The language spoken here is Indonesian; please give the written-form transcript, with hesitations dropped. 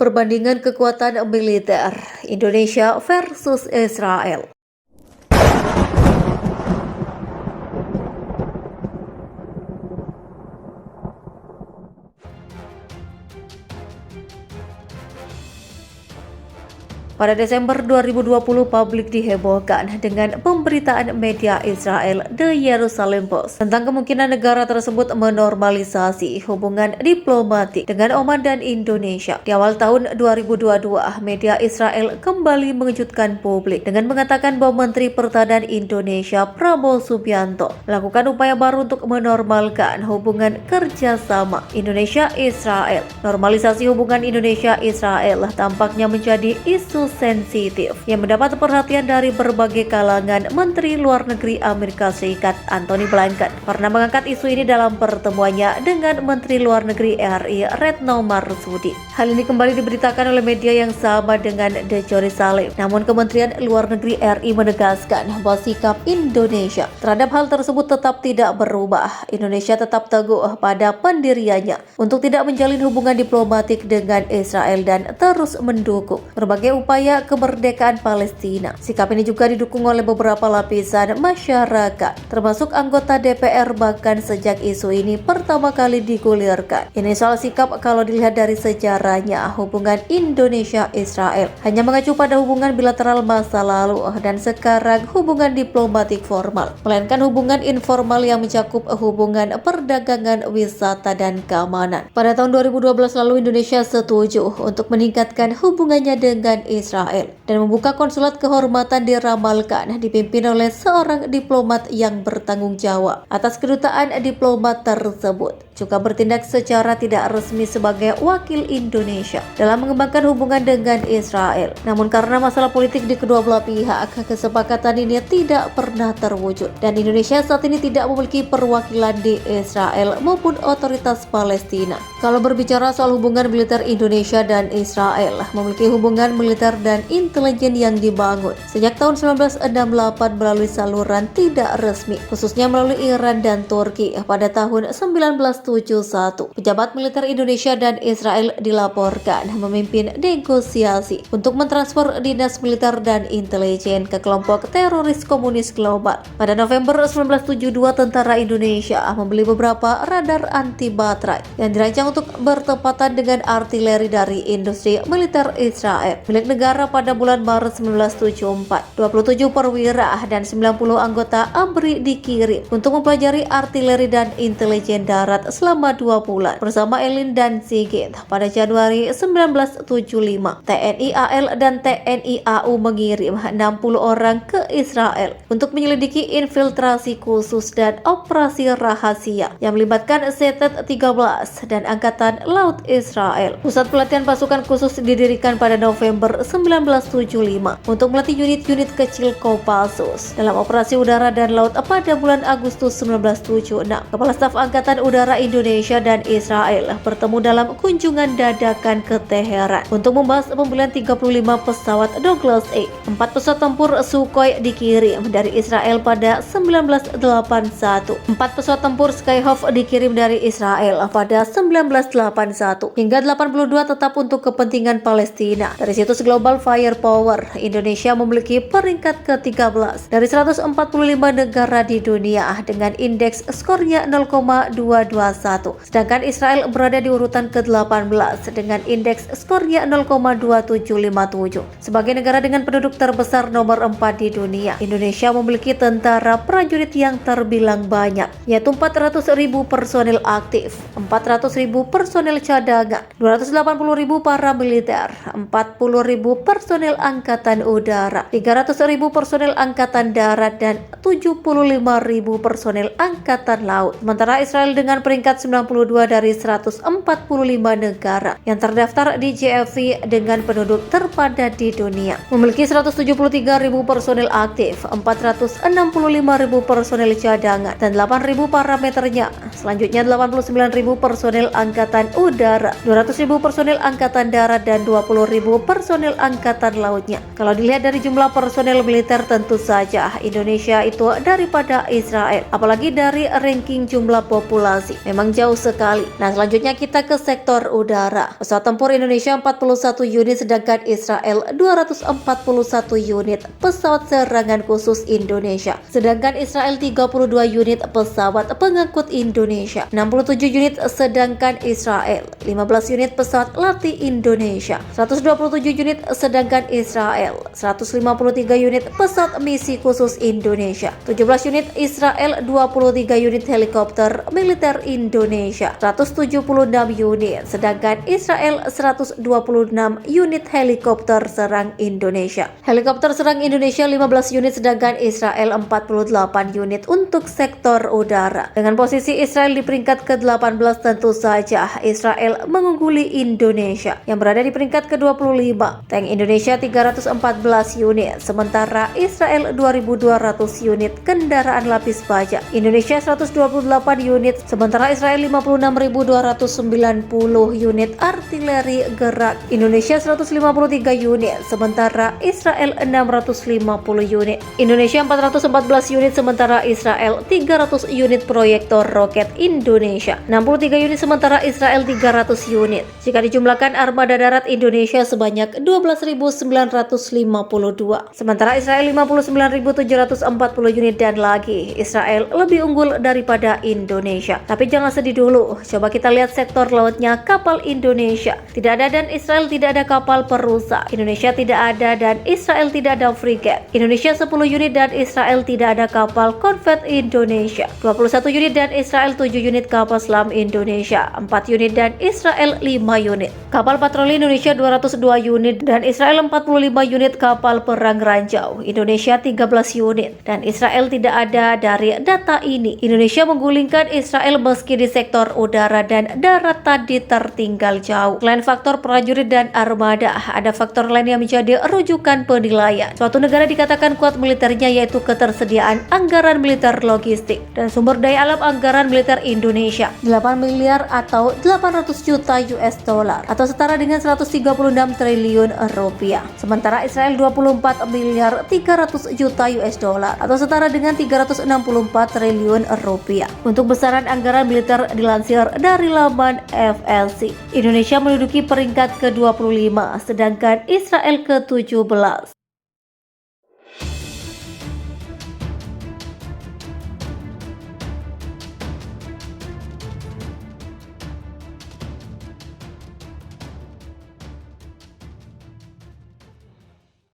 perbandingan kekuatan militer Indonesia versus Israel. Pada Desember 2020, publik dihebohkan dengan pemberitaan media Israel The Jerusalem Post tentang kemungkinan negara tersebut menormalisasi hubungan diplomatik dengan Oman dan Indonesia. Di awal tahun 2022, media Israel kembali mengejutkan publik dengan mengatakan bahwa Menteri Pertahanan Indonesia Prabowo Subianto melakukan upaya baru untuk menormalkan hubungan kerjasama Indonesia-Israel. Normalisasi hubungan Indonesia-Israel tampaknya menjadi isu sensitif yang mendapat perhatian dari berbagai kalangan. Menteri Luar Negeri Amerika Serikat Antony Blinken pernah mengangkat isu ini dalam pertemuannya dengan Menteri Luar Negeri RI Retno Marsudi. Hal ini kembali diberitakan oleh media yang sama dengan The Jerusalem. Namun Kementerian Luar Negeri RI menegaskan bahwa sikap Indonesia terhadap hal tersebut tetap tidak berubah. Indonesia tetap teguh pada pendiriannya untuk tidak menjalin hubungan diplomatik dengan Israel dan terus mendukung berbagai upaya kemerdekaan Palestina. Sikap ini juga didukung oleh beberapa lapisan masyarakat, termasuk anggota DPR, bahkan sejak isu ini pertama kali digulirkan. Ini soal sikap kalau dilihat dari sejarahnya, hubungan Indonesia-Israel hanya mengacu pada hubungan bilateral masa lalu dan sekarang hubungan diplomatik formal, melainkan hubungan informal yang mencakup hubungan perdagangan, wisata, dan keamanan. Pada tahun 2012 lalu, Indonesia setuju untuk meningkatkan hubungannya dengan Israel dan membuka konsulat kehormatan diramalkan dipimpin oleh seorang diplomat yang bertanggung jawab atas kedutaan diplomat tersebut, juga bertindak secara tidak resmi sebagai wakil Indonesia dalam mengembangkan hubungan dengan Israel. Namun karena masalah politik di kedua belah pihak, kesepakatan ini tidak pernah terwujud dan Indonesia saat ini tidak memiliki perwakilan di Israel maupun otoritas Palestina. Kalau berbicara soal hubungan militer Indonesia dan Israel, memiliki hubungan militer dan intelijen yang dibangun sejak tahun 1968 melalui saluran tidak resmi, khususnya melalui Iran dan Turki. Pada tahun 1971, pejabat militer Indonesia dan Israel dilaporkan memimpin negosiasi untuk mentransfer dinas militer dan intelijen ke kelompok teroris komunis global. Pada November 1972, tentara Indonesia membeli beberapa radar anti baterai yang dirancang untuk bertepatan dengan artileri dari industri militer Israel milik negara. Pada bulan Maret 1974, 27 perwira dan 90 anggota ABRI dikirim untuk mempelajari artileri dan intelijen darat selama 2 bulan bersama Elin dan Sigit. Pada Januari 1975, TNI AL dan TNI AU mengirim 60 orang ke Israel untuk menyelidiki infiltrasi khusus dan operasi rahasia yang melibatkan Setet-13 dan Angkatan Laut Israel. Pusat pelatihan pasukan khusus didirikan pada November 1975 untuk melatih unit-unit kecil Kopassus dalam operasi udara dan laut. Pada bulan Agustus 1976, Kepala Staf Angkatan Udara Indonesia dan Israel bertemu dalam kunjungan dadakan ke Teheran untuk membahas pembelian 35 pesawat Douglas A. 4 pesawat tempur Sukhoi dikirim dari Israel pada 1981. 4 pesawat tempur Skyhawk dikirim dari Israel pada 1981. Hingga 82 tetap untuk kepentingan Palestina. Dari situs Global Firepower, Indonesia memiliki peringkat ke-13 dari 145 negara di dunia dengan indeks skornya 0,221. Sedangkan Israel berada di urutan ke-18 dengan indeks skornya 0,2757. Sebagai negara dengan penduduk terbesar nomor 4 di dunia, Indonesia memiliki tentara prajurit yang terbilang banyak, yaitu 400.000 personil aktif, 400.000 personil cadangan, 280.000 paramiliter, 40.000 personel angkatan udara, 300.000 personel angkatan darat, dan 75.000 personel angkatan laut. Sementara Israel dengan peringkat 92 dari 145 negara yang terdaftar di GFV dengan penduduk terpadat di dunia, memiliki 173.000 personel aktif, 465.000 personel cadangan, dan 8.000 parameternya. Selanjutnya 89.000 personel angkatan udara, 200.000 personel angkatan darat, dan 20.000 personel angkatan lautnya. Kalau dilihat dari jumlah personel militer, tentu saja Indonesia itu daripada Israel, apalagi dari ranking jumlah populasi memang jauh sekali. Nah, selanjutnya kita ke sektor udara. Pesawat tempur Indonesia 41 unit, sedangkan Israel 241 unit pesawat serangan khusus Indonesia, sedangkan Israel 32 unit pesawat pengangkut Indonesia, 67 unit sedangkan Israel, 15 unit pesawat latih Indonesia, 127 unit sedangkan Israel, 153 unit pesawat misi khusus Indonesia, 17 unit Israel, 23 unit helikopter militer Indonesia, 176 unit sedangkan Israel, 126 unit helikopter serang Indonesia. Helikopter serang Indonesia 15 unit sedangkan Israel 48 unit untuk sektor udara. Dengan posisi Israel di peringkat ke-18, tentu saja Israel mengungguli Indonesia yang berada di peringkat ke-25. Tank Indonesia 314 unit, sementara Israel 2.200 unit kendaraan lapis baja. Indonesia 128 unit, sementara Israel 56.290 unit artileri gerak. Indonesia 153 unit, sementara Israel 650 unit. Indonesia 414 unit, sementara Israel 300 unit proyektor roket. Indonesia 63 unit, sementara Israel 300 unit. Jika dijumlahkan armada darat Indonesia sebanyak 12.952, sementara Israel 59.740 unit, dan lagi Israel lebih unggul daripada Indonesia. Tapi jangan sedih dulu, coba kita lihat sektor lautnya. Kapal Indonesia tidak ada dan Israel tidak ada kapal perusak. Indonesia tidak ada dan Israel tidak ada frigate. Indonesia 10 unit dan Israel tidak ada kapal korvet Indonesia. 21 unit dan Israel 7 unit kapal selam Indonesia. 4 unit dan Israel 5 unit. Kapal patroli Indonesia 202 unit dan Israel 45 unit kapal perang ranjau. Indonesia 13 unit dan Israel tidak ada dari data ini. Indonesia menggulingkan Israel meski di sektor udara dan darat tadi tertinggal jauh. Selain faktor prajurit dan armada, ada faktor lain yang menjadi rujukan penilaian. Suatu negara dikatakan kuat militernya yaitu ketersediaan anggaran militer logistik dan sumber daya alam. Anggaran militer Indonesia 8 miliar atau 800 juta US dollar atau setara dengan 136 triliun rupiah. Sementara Israel 24 miliar 300 juta US dollar atau setara dengan 364 triliun rupiah. Untuk besaran anggaran militer dilansir dari laman FLC, Indonesia menduduki peringkat ke-25 sedangkan Israel ke-17.